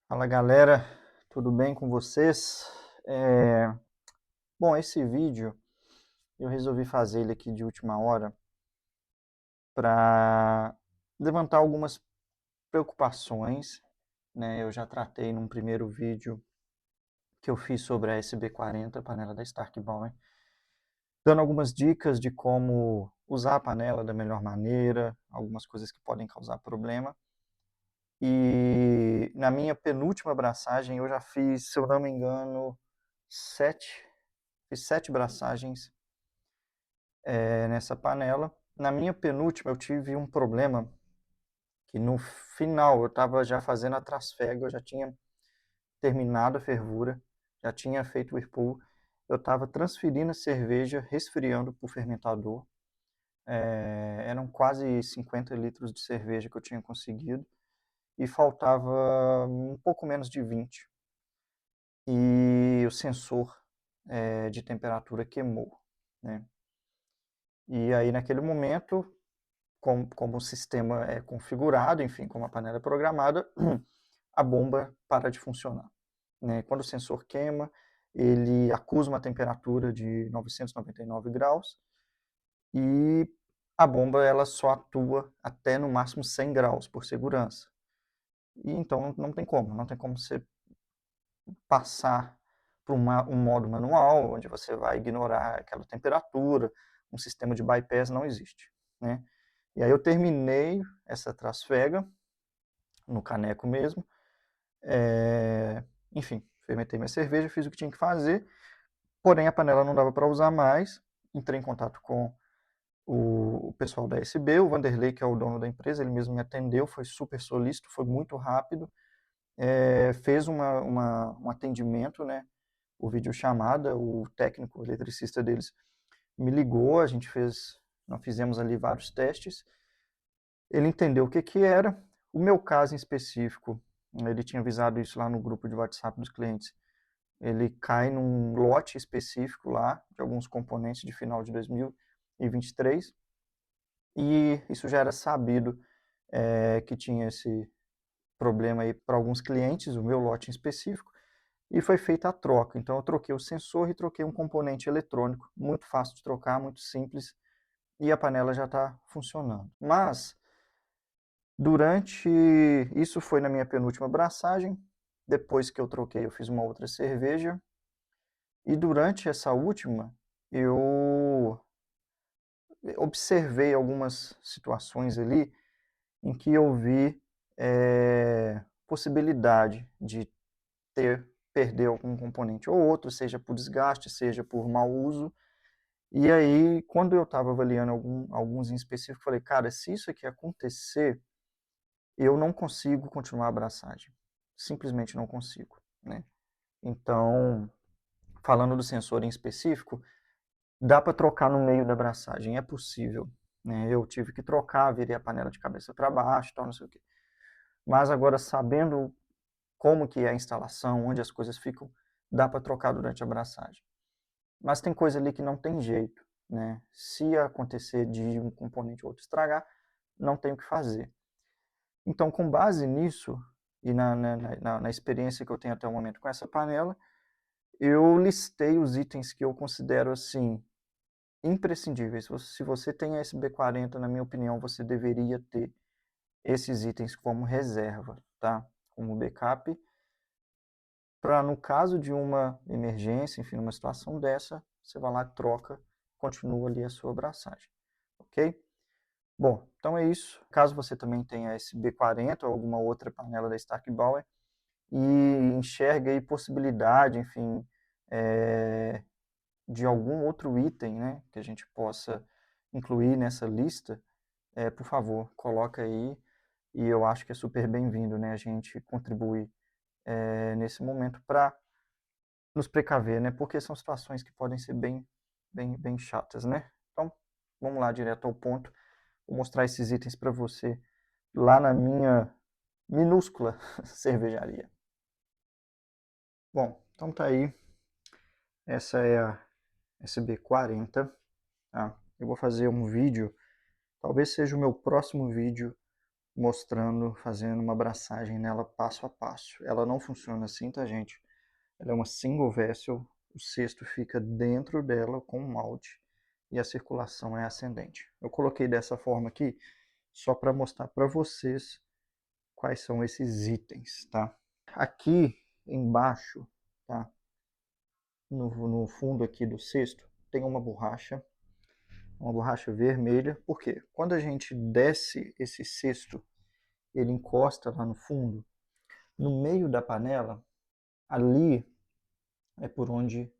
Fala galera, tudo bem com vocês? Bom, esse vídeo eu resolvi fazer ele aqui de última hora para levantar algumas preocupações, né? Eu já tratei num primeiro vídeo que eu fiz sobre a SB40, a panela da Stark Bauer, dando algumas dicas de como usar a panela da melhor maneira, algumas coisas que podem causar problema. E na minha penúltima braçagem eu já fiz, se eu não me engano, fiz 7 braçagens nessa panela. Na minha penúltima eu tive um problema que no final eu estava já fazendo a trasfega, eu já tinha terminado a fervura, já tinha feito o whirlpool, eu estava transferindo a cerveja, resfriando para o fermentador. Eram quase 50 litros de cerveja que eu tinha conseguido e faltava um pouco menos de 20. E o sensor de temperatura queimou, né? E aí naquele momento, como o sistema é configurado, enfim, como a panela é programada, a bomba para de funcionar, né? Quando o sensor queima, ele acusa uma temperatura de 999 graus e a bomba ela só atua até no máximo 100 graus por segurança. E então não tem como você passar para um modo manual, onde você vai ignorar aquela temperatura, um sistema de bypass não existe, né? E aí eu terminei essa trasfega no caneco mesmo, enfim, fermentei minha cerveja, fiz o que tinha que fazer, porém a panela não dava para usar mais, entrei em contato com o pessoal da SB, o Vanderlei, que é o dono da empresa, ele mesmo me atendeu, foi super solícito, foi muito rápido, fez um atendimento, né, o videochamada, o técnico, o eletricista deles me ligou, nós fizemos ali vários testes, ele entendeu o que que era, o meu caso em específico, ele tinha avisado isso lá no grupo de WhatsApp dos clientes, ele cai num lote específico lá, de alguns componentes de final de 2023, e isso já era sabido que tinha esse problema aí para alguns clientes, o meu lote em específico, e foi feita a troca. Então eu troquei o sensor e troquei um componente eletrônico, muito fácil de trocar, muito simples, e a panela já está funcionando. Mas durante isso foi na minha penúltima braçagem, depois que eu troquei eu fiz uma outra cerveja, e durante essa última eu observei algumas situações ali em que eu vi possibilidade de perder algum componente ou outro, seja por desgaste, seja por mau uso. E aí, quando eu estava avaliando alguns em específico, falei, cara, se isso aqui acontecer, eu não consigo continuar a abraçagem. Simplesmente não consigo, né? Então, falando do sensor em específico, dá para trocar no meio da abraçagem, é possível, né? Eu tive que trocar, virei a panela de cabeça para baixo, tal, não sei o quê. Mas agora, sabendo como que é a instalação, onde as coisas ficam, dá para trocar durante a abraçagem. Mas tem coisa ali que não tem jeito, né? Se acontecer de um componente ou outro estragar, não tem o que fazer. Então, com base nisso e na experiência que eu tenho até o momento com essa panela, eu listei os itens que eu considero assim imprescindíveis. Se você tem a SB40, na minha opinião, você deveria ter esses itens como reserva, tá? Como backup, para no caso de uma emergência, enfim, numa situação dessa, você vai lá, troca, continua ali a sua abraçagem, ok? Bom, então é isso. Caso você também tenha esse B40 ou alguma outra panela da Stark Bauer e enxergue aí possibilidade, enfim, de algum outro item, né, que a gente possa incluir nessa lista, por favor, coloca aí e eu acho que é super bem-vindo, né, a gente contribuir nesse momento para nos precaver, né? Porque são situações que podem ser bem chatas, né? Então, vamos lá direto ao ponto. Vou mostrar esses itens para você lá na minha minúscula cervejaria. Bom, então tá aí. Essa é a SB40. Tá? Eu vou fazer um vídeo, talvez seja o meu próximo vídeo mostrando, fazendo uma abraçagem nela passo a passo. Ela não funciona assim, tá, gente? Ela é uma single vessel, o cesto fica dentro dela com o malte e a circulação é ascendente. Eu coloquei dessa forma aqui só para mostrar para vocês quais são esses itens, tá? Aqui embaixo, tá? No fundo aqui do cesto, tem uma borracha vermelha. Por quê? Quando a gente desce esse cesto, ele encosta lá no fundo, no meio da panela, ali é por onde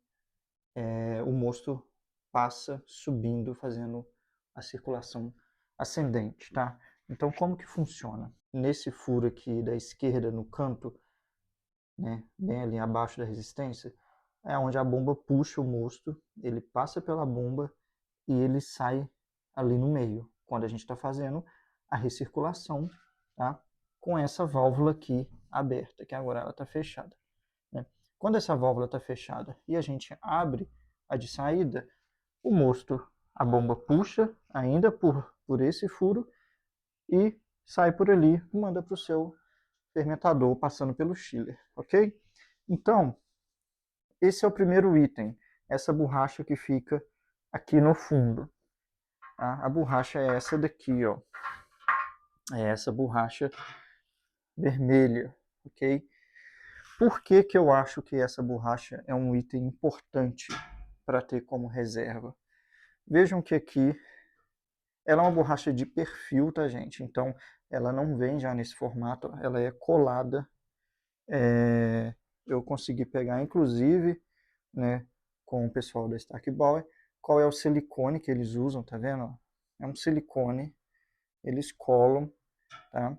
o mosto passa subindo, fazendo a circulação ascendente, tá? Então, como que funciona? Nesse furo aqui da esquerda, no canto, né, bem ali abaixo da resistência, é onde a bomba puxa o mosto, ele passa pela bomba e ele sai ali no meio, quando a gente está fazendo a recirculação, tá? Com essa válvula aqui aberta, que agora ela está fechada, né? Quando essa válvula está fechada e a gente abre a de saída, o mosto, a bomba puxa ainda por esse furo e sai por ali e manda para o seu fermentador passando pelo chiller, ok? Então, esse é o primeiro item, essa borracha que fica aqui no fundo. Tá? A borracha é essa daqui, ó. É essa borracha vermelha, ok? Por que que eu acho que essa borracha é um item importante para ter como reserva? Vejam que aqui ela é uma borracha de perfil, tá, gente? Então, ela não vem já nesse formato, ela é colada. Eu consegui pegar, inclusive, né, com o pessoal da Stark Bauer, qual é o silicone que eles usam, tá vendo? É um silicone, eles colam, tá?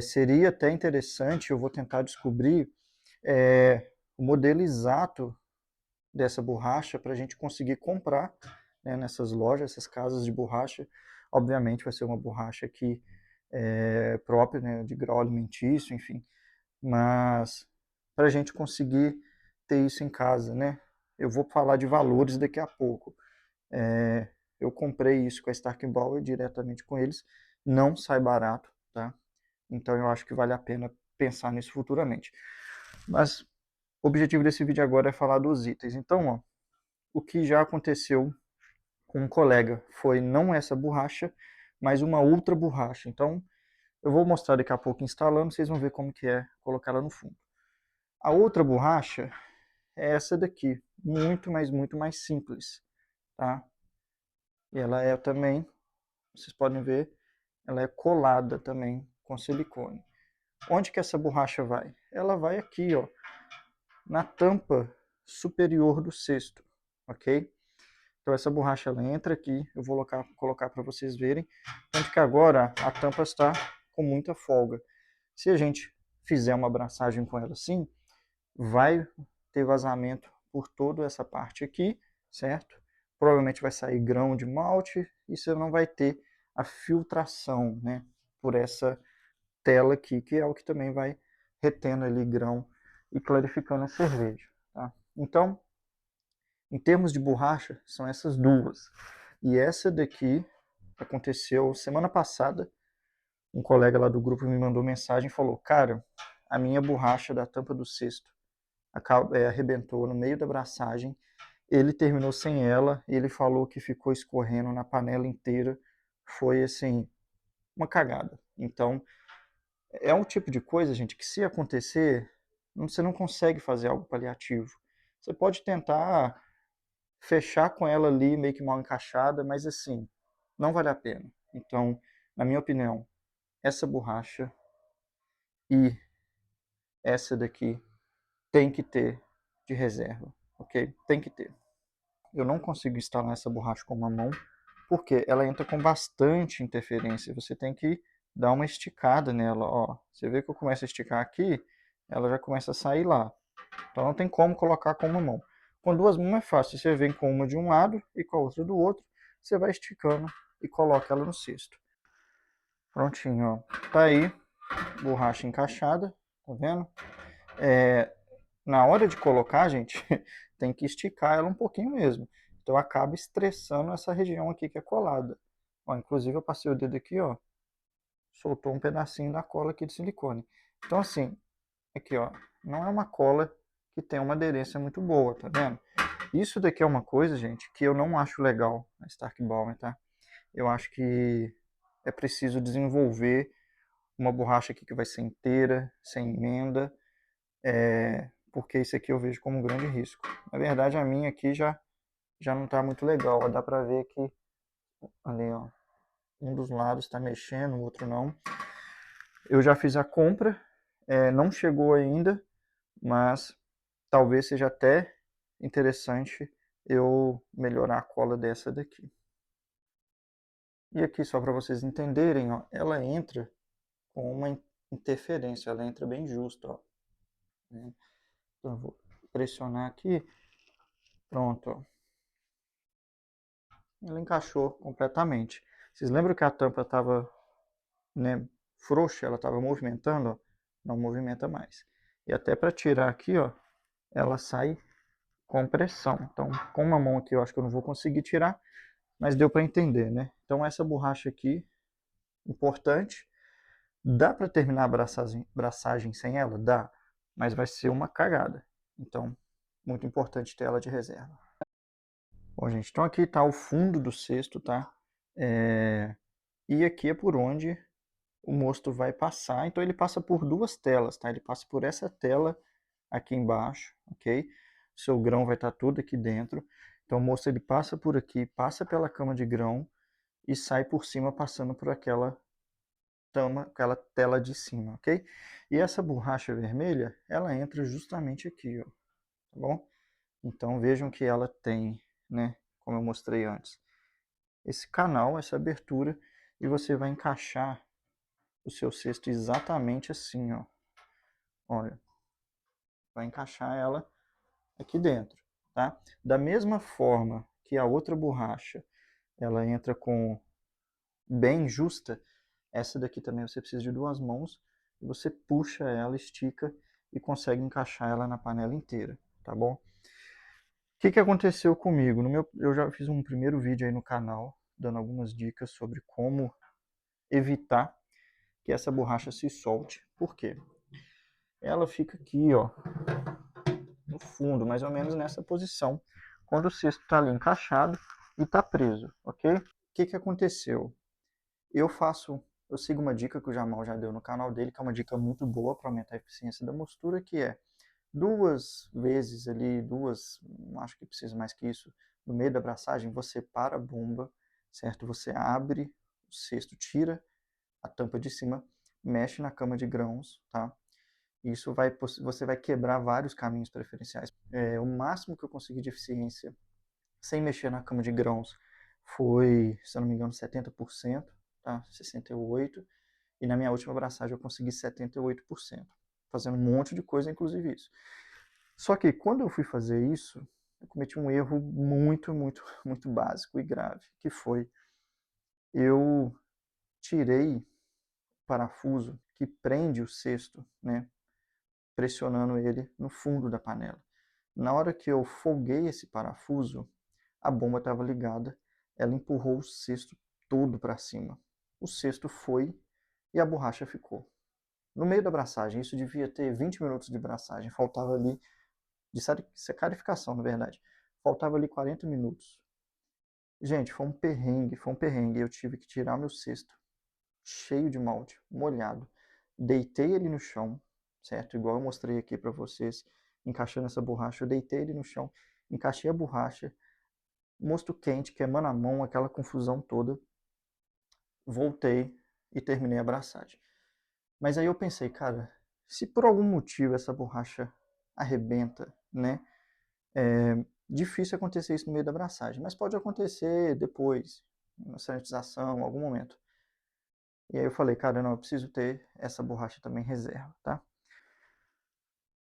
Seria até interessante, eu vou tentar descobrir o modelo exato dessa borracha para a gente conseguir comprar, né, nessas lojas, essas casas de borracha. Obviamente vai ser uma borracha aqui própria, né, de grau alimentício, enfim, mas para a gente conseguir ter isso em casa, né? Eu vou falar de valores daqui a pouco. Eu comprei isso com a Stark Bauer diretamente com eles, não sai barato, tá? Então eu acho que vale a pena pensar nisso futuramente. Mas o objetivo desse vídeo agora é falar dos itens. Então, ó, o que já aconteceu com um colega foi não essa borracha, mas uma outra borracha. Então, eu vou mostrar daqui a pouco instalando, vocês vão ver como que é colocar ela no fundo. A outra borracha é essa daqui, muito, mas muito mais simples, tá? E ela é também, vocês podem ver, ela é colada também com silicone. Onde que essa borracha vai? Ela vai aqui, ó, na tampa superior do cesto, ok? Então essa borracha ela entra aqui, eu vou colocar para vocês verem, tanto que agora a tampa está com muita folga. Se a gente fizer uma abraçagem com ela assim, vai ter vazamento por toda essa parte aqui, certo? Provavelmente vai sair grão de malte e você não vai ter a filtração, né, por essa tela aqui, que é o que também vai retendo ali grão e clarificando a cerveja, tá? Então, em termos de borracha, são essas duas. E essa daqui aconteceu semana passada. Um colega lá do grupo me mandou mensagem e falou: cara, a minha borracha da tampa do cesto arrebentou no meio da abraçagem. Ele terminou sem ela e ele falou que ficou escorrendo na panela inteira. Foi assim, uma cagada. Então, é um tipo de coisa, gente, que se acontecer, você não consegue fazer algo paliativo. Você pode tentar fechar com ela ali meio que mal encaixada, mas assim, não vale a pena. Então, na minha opinião, essa borracha e essa daqui tem que ter de reserva, ok? Tem que ter. Eu não consigo instalar essa borracha com uma mão, porque ela entra com bastante interferência. Você tem que dar uma esticada nela, ó. Você vê que eu começo a esticar aqui, ela já começa a sair lá. Então não tem como colocar com uma mão. Com duas mãos é fácil. Você vem com uma de um lado e com a outra do outro, você vai esticando e coloca ela no cesto. Prontinho, ó. Tá aí, borracha encaixada, tá vendo? Na hora de colocar, gente, tem que esticar ela um pouquinho mesmo. Então acaba estressando essa região aqui que é colada. Ó, inclusive eu passei o dedo aqui, ó, soltou um pedacinho da cola aqui de silicone. Então assim, aqui ó, não é uma cola que tem uma aderência muito boa, tá vendo? Isso daqui é uma coisa, gente, que eu não acho legal na Stark Baumer, tá? Eu acho que é preciso desenvolver uma borracha aqui que vai ser inteira, sem emenda, porque isso aqui eu vejo como um grande risco. Na verdade, a minha aqui já não está muito legal, ó, dá para ver que ali, ó, um dos lados está mexendo, o outro não. Eu já fiz a compra, não chegou ainda, mas talvez seja até interessante eu melhorar a cola dessa daqui. E aqui, só para vocês entenderem, ó, ela entra com uma interferência, ela entra bem justa, ó. Então eu vou pressionar aqui, pronto, ó. Ela encaixou completamente. Vocês lembram que a tampa estava, né, frouxa, ela estava movimentando, ó? Não movimenta mais. E até para tirar aqui, ó, ela sai com pressão. Então, com uma mão aqui eu acho que eu não vou conseguir tirar, mas deu para entender, né? Então essa borracha aqui, importante. Dá para terminar a braçagem sem ela? Dá, mas vai ser uma cagada. Então, muito importante ter ela de reserva. Bom, gente, então aqui está o fundo do cesto, tá? E aqui é por onde o mosto vai passar. Então ele passa por duas telas, tá? Ele passa por essa tela aqui embaixo, ok? O seu grão vai estar tudo aqui dentro. Então o mosto ele passa por aqui, passa pela cama de grão e sai por cima passando por aquela tela de cima, ok? E essa borracha vermelha, ela entra justamente aqui, ó, tá bom? Então vejam que ela tem, né, como eu mostrei antes, esse canal, essa abertura, e você vai encaixar o seu cesto exatamente assim, ó. Olha, vai encaixar ela aqui dentro, tá? Da mesma forma que a outra borracha, ela entra com bem justa, essa daqui também você precisa de duas mãos, e você puxa ela, estica e consegue encaixar ela na panela inteira, tá bom? O que aconteceu comigo? Eu já fiz um primeiro vídeo aí no canal, dando algumas dicas sobre como evitar que essa borracha se solte. Por quê? Ela fica aqui, ó, no fundo, mais ou menos nessa posição, quando o cesto está ali encaixado e está preso, ok? O que aconteceu? Eu sigo uma dica que o Jamal já deu no canal dele, que é uma dica muito boa para aumentar a eficiência da mostura, que é duas vezes ali, não acho que precisa mais que isso, no meio da braçagem, você para a bomba, certo? Você abre o cesto, tira a tampa de cima, mexe na cama de grãos, tá? Isso você vai quebrar vários caminhos preferenciais. O máximo que eu consegui de eficiência sem mexer na cama de grãos foi, se eu não me engano, 70%, tá? 68%. E na minha última abraçagem eu consegui 78%, fazendo um monte de coisa, inclusive isso. Só que quando eu fui fazer isso, eu cometi um erro muito, muito, muito básico e grave, que foi eu tirei o parafuso que prende o cesto, né, pressionando ele no fundo da panela. Na hora que eu folguei esse parafuso, a bomba estava ligada, ela empurrou o cesto todo para cima. O cesto foi e a borracha ficou. No meio da braçagem, isso devia ter 20 minutos de braçagem, faltava ali, de secarificação, na verdade, faltava ali 40 minutos. Gente, foi um perrengue, eu tive que tirar meu cesto, cheio de malte, molhado, deitei ele no chão, certo? Igual eu mostrei aqui para vocês, encaixando essa borracha, eu deitei ele no chão, encaixei a borracha, mosto quente, queimando a mão, aquela confusão toda, voltei e terminei a abraçagem. Mas aí eu pensei, cara, se por algum motivo essa borracha arrebenta, né? É difícil acontecer isso no meio da abraçagem, mas pode acontecer depois, na sanitização, em algum momento. E aí eu falei, cara, não, eu preciso ter essa borracha também em reserva, tá?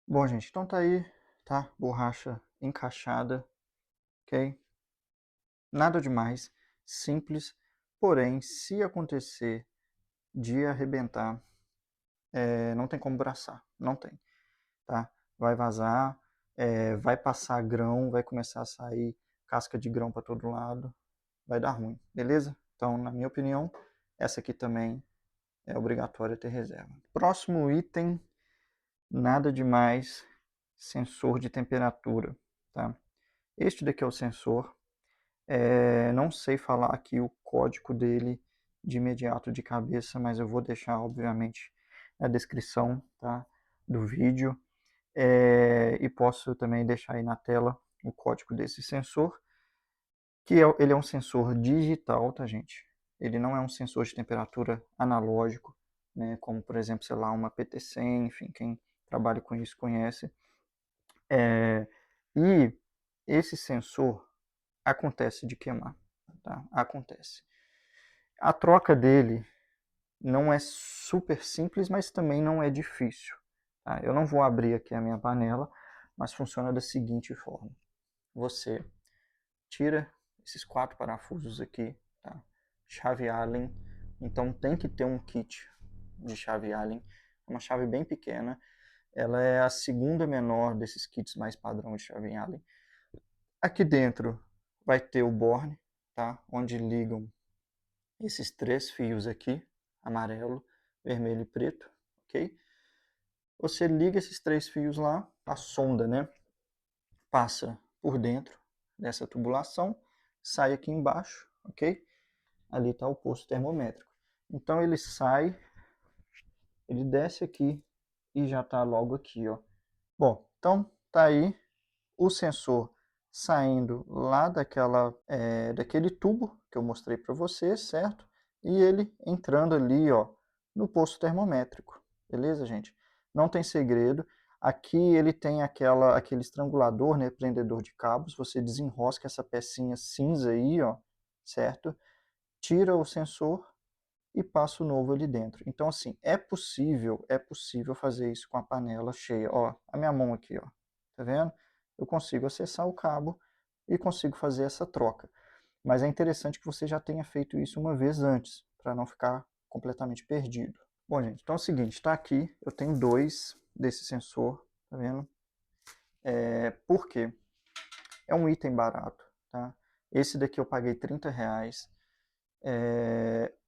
Bom, gente, então tá aí, tá? Borracha encaixada, ok? Nada demais, simples, porém, se acontecer de arrebentar, não tem como braçar, não tem, tá? Vai vazar, vai passar grão, vai começar a sair casca de grão para todo lado, vai dar ruim, beleza? Então, na minha opinião, essa aqui também é obrigatório ter reserva. Próximo item, nada demais, sensor de temperatura, tá? Este daqui é o sensor. Não sei falar aqui o código dele de imediato de cabeça, mas eu vou deixar, obviamente, na descrição, tá, do vídeo. E posso também deixar aí na tela o código desse sensor, que ele é um sensor digital, tá, gente? Ele não é um sensor de temperatura analógico, né, como, por exemplo, sei lá, uma PT100, enfim, quem trabalha com isso conhece. E esse sensor acontece de queimar, tá? Acontece. A troca dele não é super simples, mas também não é difícil. Tá? Eu não vou abrir aqui a minha panela, mas funciona da seguinte forma. Você tira esses 4 parafusos aqui, tá? Chave Allen. Então tem que ter um kit de chave Allen. Uma chave bem pequena. Ela é a segunda menor desses kits mais padrão de chave Allen. Aqui dentro vai ter o borne, tá? Onde ligam esses 3 fios aqui, amarelo, vermelho e preto, ok? Você liga esses 3 fios lá, a sonda, né? Passa por dentro dessa tubulação, sai aqui embaixo, ok? Ali está o posto termométrico. Então ele sai, ele desce aqui e já está logo aqui, ó. Bom, então tá aí o sensor saindo lá daquele tubo que eu mostrei para você, certo? E ele entrando ali, ó, no posto termométrico, beleza, gente? Não tem segredo. Aqui ele tem aquele estrangulador, né, prendedor de cabos. Você desenrosca essa pecinha cinza aí, ó, certo? Tira o sensor e passa o novo ali dentro. Então, assim, é possível fazer isso com a panela cheia. Ó, a minha mão aqui, ó, tá vendo? Eu consigo acessar o cabo e consigo fazer essa troca. Mas é interessante que você já tenha feito isso uma vez antes, para não ficar completamente perdido. Bom, gente, então é o seguinte, está aqui, eu tenho 2 desse sensor, tá vendo? Por quê? É um item barato, tá? Esse daqui eu paguei R$30,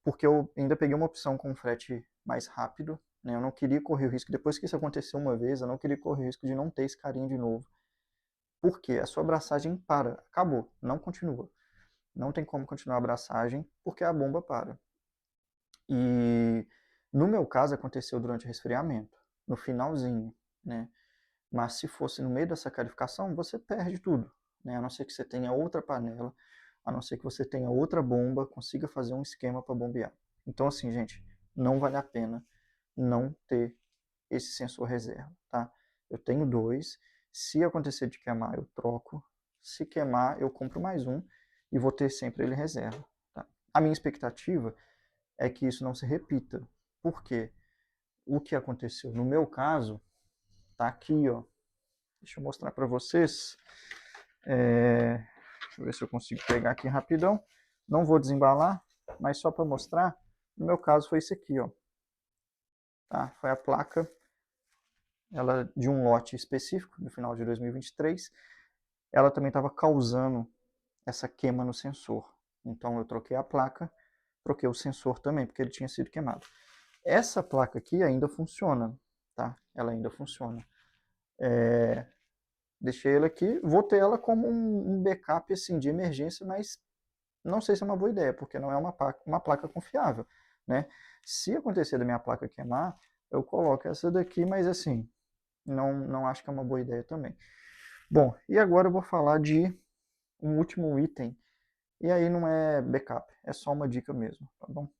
porque eu ainda peguei uma opção com frete mais rápido, né? Eu não queria correr o risco, depois que isso aconteceu uma vez, eu não queria correr o risco de não ter esse carinho de novo. Por quê? A sua abraçagem para, acabou, não continua. Não tem como continuar a abraçagem porque a bomba para. E no meu caso aconteceu durante o resfriamento, no finalzinho, né? Mas se fosse no meio dessa calificação, você perde tudo, né? A não ser que você tenha outra panela, a não ser que você tenha outra bomba, consiga fazer um esquema para bombear. Então, assim, gente, não vale a pena não ter esse sensor reserva, tá? Eu tenho 2. Se acontecer de queimar, eu troco. Se queimar, eu compro mais um e vou ter sempre ele reserva, tá? A minha expectativa é que isso não se repita. Por quê? O que aconteceu no meu caso tá aqui, ó. Deixa eu mostrar para vocês. Deixa eu ver se eu consigo pegar aqui rapidão. Não vou desembalar, mas só para mostrar. No meu caso foi isso aqui, ó. Tá? Foi a placa, ela de um lote específico, no final de 2023. Ela também estava causando essa queima no sensor. Então eu troquei a placa, troquei o sensor também, porque ele tinha sido queimado. Essa placa aqui ainda funciona, tá? Ela ainda funciona. Deixei ela aqui, vou ter ela como um backup assim, de emergência, mas não sei se é uma boa ideia, porque não é uma placa confiável, né? Se acontecer da minha placa queimar, eu coloco essa daqui, mas assim, não acho que é uma boa ideia também. Bom, e agora eu vou falar de um último item, e aí não é backup, é só uma dica mesmo, tá bom?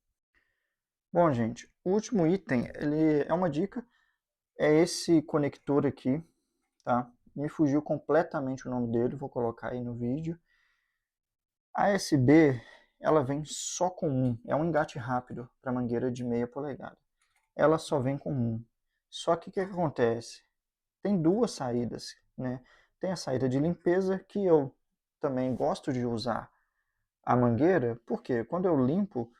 Bom, gente, o último item, ele é uma dica, é esse conector aqui, tá? Me fugiu completamente o nome dele, vou colocar aí no vídeo. A USB, ela vem só com um, é um engate rápido para mangueira de meia polegada. Ela só vem com um. Só que o que acontece? Tem 2 saídas, né? Tem a saída de limpeza, que eu também gosto de usar a mangueira, porque quando eu limpo,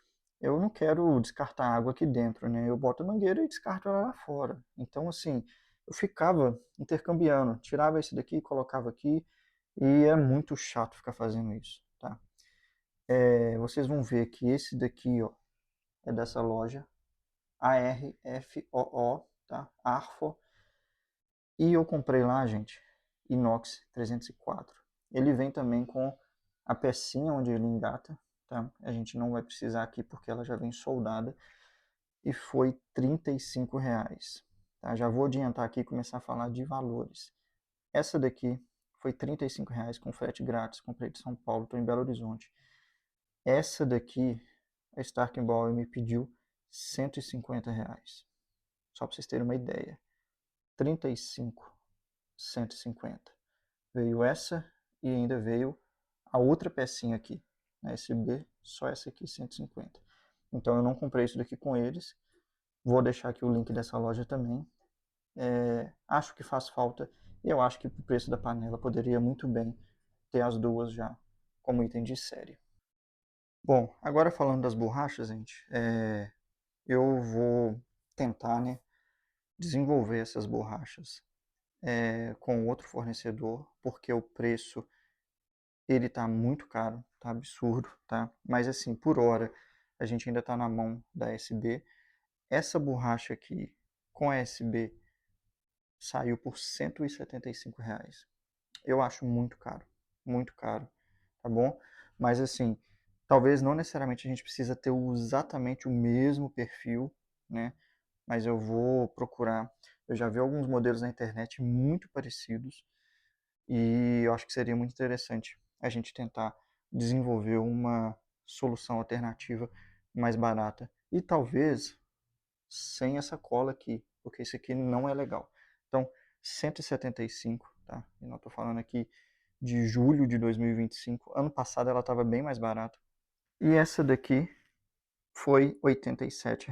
eu não quero descartar água aqui dentro, né? Eu boto a mangueira e descarto ela lá fora. Então, assim, eu ficava intercambiando, tirava esse daqui, colocava aqui, e é muito chato ficar fazendo isso, tá? Vocês vão ver que esse daqui, ó, é dessa loja, ARFOO, tá? Arfo. E eu comprei lá, gente, inox 304. Ele vem também com a pecinha onde ele engata, tá? A gente não vai precisar aqui porque ela já vem soldada. E foi R$ 35, tá? Já vou adiantar aqui e começar a falar de valores. Essa daqui foi R$ 35 com frete grátis. Comprei de São Paulo, estou em Belo Horizonte. Essa daqui, a Stark Ball me pediu R$ 150. Só para vocês terem uma ideia. 35, 150. Veio essa e ainda veio a outra pecinha aqui, na SB, só essa aqui 150. Então eu não comprei isso daqui com eles. Vou deixar aqui o link dessa loja também. Acho que faz falta. E eu acho que o preço da panela poderia muito bem ter as duas já como item de série. Bom, agora falando das borrachas, gente, eu vou tentar, né, desenvolver essas borrachas com outro fornecedor, porque o preço ele tá muito caro, tá absurdo, tá? Mas assim, por hora, a gente ainda tá na mão da SB. Essa borracha aqui com a SB saiu por R$ 175. Eu acho muito caro, tá bom? Mas assim, talvez não necessariamente a gente precisa ter exatamente o mesmo perfil, né? Mas eu vou procurar. Eu já vi alguns modelos na internet muito parecidos e eu acho que seria muito interessante a gente tentar desenvolver uma solução alternativa mais barata e talvez sem essa cola aqui, porque isso aqui não é legal. Então, 175, tá? Eu não estou falando aqui de julho de 2025. Ano passado ela estava bem mais barata. E essa daqui foi R$ 87.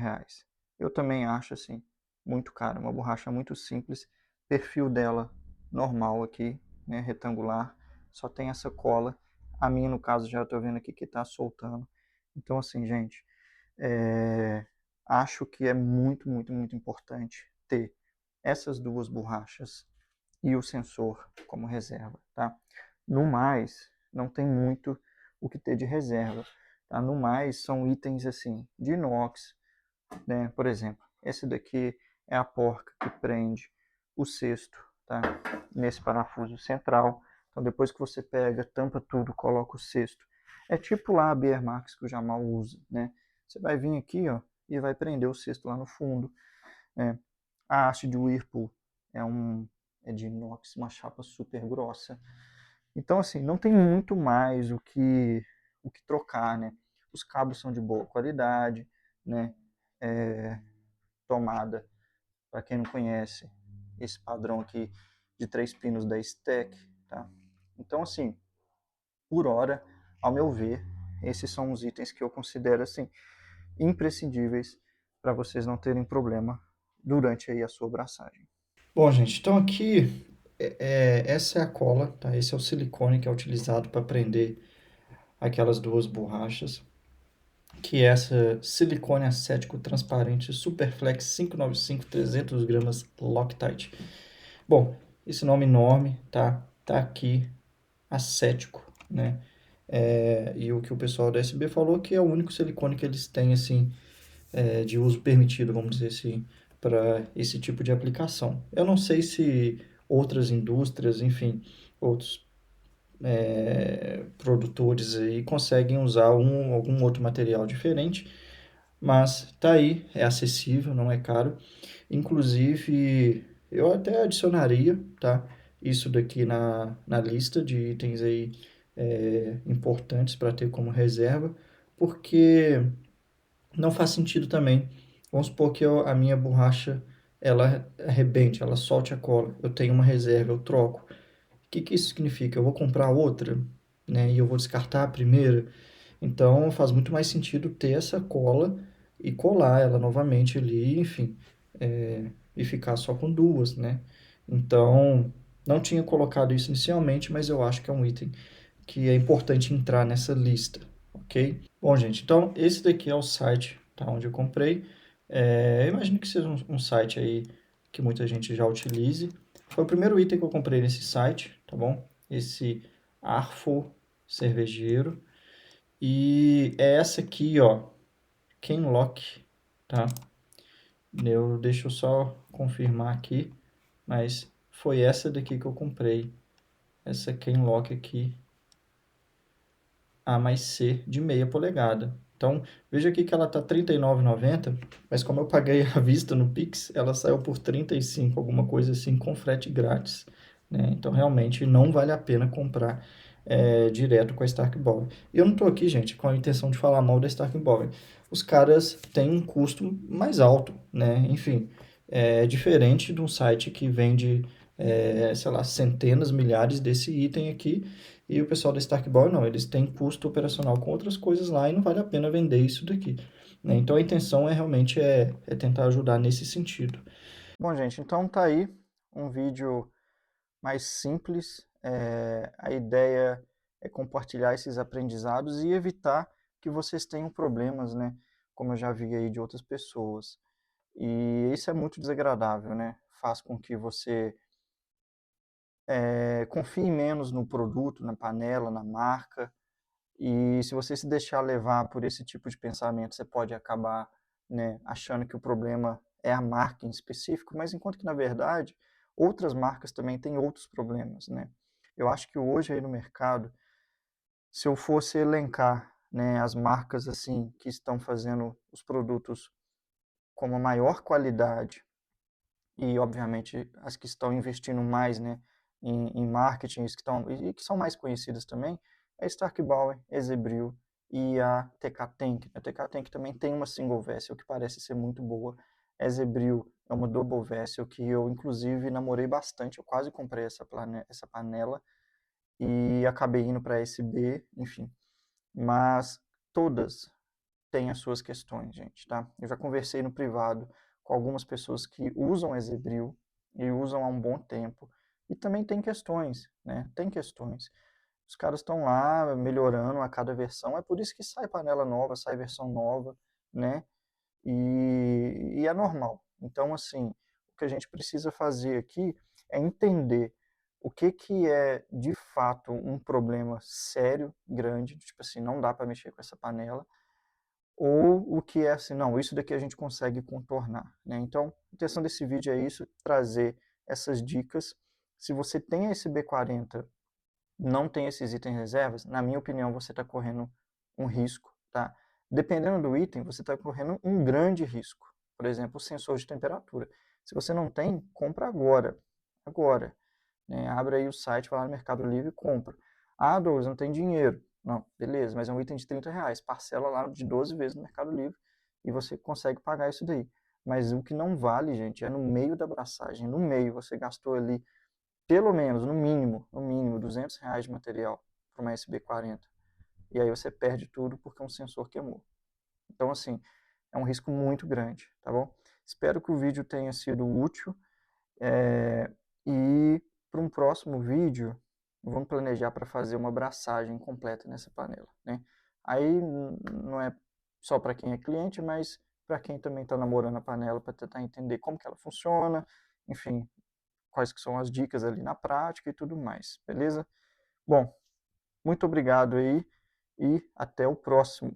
Eu também acho assim muito caro, uma borracha muito simples, perfil dela normal aqui, né, retangular, só tem essa cola. A minha no caso já estou vendo aqui que está soltando. Então assim, gente, acho que é muito, muito, muito importante ter essas duas borrachas e o sensor como reserva, tá? No mais, não tem muito o que ter de reserva, tá? No mais, são itens assim, de inox, né? Por exemplo, esse daqui é a porca que prende o cesto, tá? Nesse parafuso central. Então, depois que você pega, tampa tudo, coloca o cesto. É tipo lá a Beer Max que o Jamal usa, né? Você vai vir aqui, ó, e vai prender o cesto lá no fundo, né? A haste de Whirlpool é de inox, uma chapa super grossa. Então, assim, não tem muito mais o que trocar, né? Os cabos são de boa qualidade, né? Tomada, para quem não conhece, esse padrão aqui de 3 pinos da Stack, tá? Então, assim, por hora, ao meu ver, esses são os itens que eu considero, assim, imprescindíveis para vocês não terem problema durante aí a sua abraçagem. Bom, gente, então aqui essa é a cola, tá? Esse é o silicone que é utilizado para prender aquelas duas borrachas, que é essa silicone acético transparente Superflex 595 300 gramas Loctite. Bom, esse nome enorme, tá? Tá aqui, acético, né? E o que o pessoal da SB falou que é o único silicone que eles têm, assim, de uso permitido, vamos dizer assim, para esse tipo de aplicação. Eu não sei se outras indústrias, enfim, outros produtores aí conseguem usar algum outro material diferente, mas tá aí, é acessível, não é caro. Inclusive, eu até adicionaria, tá? Isso daqui na lista de itens aí importantes para ter como reserva, porque não faz sentido também. Vamos supor que a minha borracha ela arrebente, ela solte a cola. Eu tenho uma reserva, eu troco. O que que isso significa? Eu vou comprar outra, né? E eu vou descartar a primeira. Então faz muito mais sentido ter essa cola e colar ela novamente ali, enfim, e ficar só com duas, né? Então não tinha colocado isso inicialmente, mas eu acho que é um item que é importante entrar nessa lista, ok? Bom, gente, então esse daqui é o site, tá, onde eu comprei. Eu imagino que seja um site aí que muita gente já utilize. Foi o primeiro item que eu comprei nesse site, tá bom? Esse Arfo cervejeiro. E é essa aqui, ó, Kenlock, tá? Deixa eu só confirmar aqui, mas foi essa daqui que eu comprei, essa Kenlock aqui, A mais C de meia polegada. Então, veja aqui que ela tá R$ 39,90, mas como eu paguei à vista no Pix, ela saiu por 35, alguma coisa assim, com frete grátis, né? Então, realmente, não vale a pena comprar direto com a Stark Bowler. E eu não tô aqui, gente, com a intenção de falar mal da Stark Bowler. Os caras têm um custo mais alto, né? Enfim, é diferente de um site que vende, sei lá, centenas, milhares desse item aqui, e o pessoal da Stark Ball, não, eles têm custo operacional com outras coisas lá e não vale a pena vender isso daqui, né? Então a intenção é realmente tentar ajudar nesse sentido. Bom, gente, então tá aí um vídeo mais simples. A ideia é compartilhar esses aprendizados e evitar que vocês tenham problemas, né? Como eu já vi aí de outras pessoas. E isso é muito desagradável, né? Faz com que você confie menos no produto, na panela, na marca. E se você se deixar levar por esse tipo de pensamento, você pode acabar, né, achando que o problema é a marca em específico, mas enquanto que, na verdade, outras marcas também têm outros problemas, né? Eu acho que hoje aí no mercado, se eu fosse elencar, né, as marcas assim que estão fazendo os produtos com a maior qualidade e, obviamente, as que estão investindo mais, né, em marketing e que são mais conhecidas também, é a Stark Bauer, Ezebril e a TK Tank. A TK Tank também tem uma single vessel que parece ser muito boa. A Ezebril é uma double vessel que eu, inclusive, namorei bastante. Eu quase comprei essa panela e acabei indo para a SB, enfim. Mas todas tem as suas questões, gente, tá? Eu já conversei no privado com algumas pessoas que usam Ezebril e usam há um bom tempo. E também tem questões, né? Tem questões. Os caras estão lá melhorando a cada versão, é por isso que sai panela nova, sai versão nova, né? E é normal. Então, assim, o que a gente precisa fazer aqui é entender o que é de fato um problema sério, grande, tipo assim, não dá para mexer com essa panela, ou o que é assim, não, isso daqui a gente consegue contornar, né? Então, a intenção desse vídeo é isso, trazer essas dicas. Se você tem esse B40, não tem esses itens reservas, na minha opinião, você está correndo um risco, tá? Dependendo do item, você está correndo um grande risco. Por exemplo, o sensor de temperatura. Se você não tem, compra agora. Agora. Né? Abre aí o site, vai lá no Mercado Livre e compra. Ah, Douglas, não tem dinheiro. Não, beleza, mas é um item de R$ 30. Parcela lá de 12 vezes no Mercado Livre e você consegue pagar isso daí. Mas o que não vale, gente, é no meio da abraçagem. No meio, você gastou ali, pelo menos, no mínimo, R$ 200 de material para uma SB40. E aí você perde tudo porque um sensor queimou. Então, assim, é um risco muito grande, tá bom? Espero que o vídeo tenha sido útil. E para um próximo vídeo, vamos planejar para fazer uma abraçagem completa nessa panela, né? Aí não é só para quem é cliente, mas para quem também está namorando a panela, para tentar entender como que ela funciona, enfim, quais que são as dicas ali na prática e tudo mais, beleza? Bom, muito obrigado aí e até o próximo.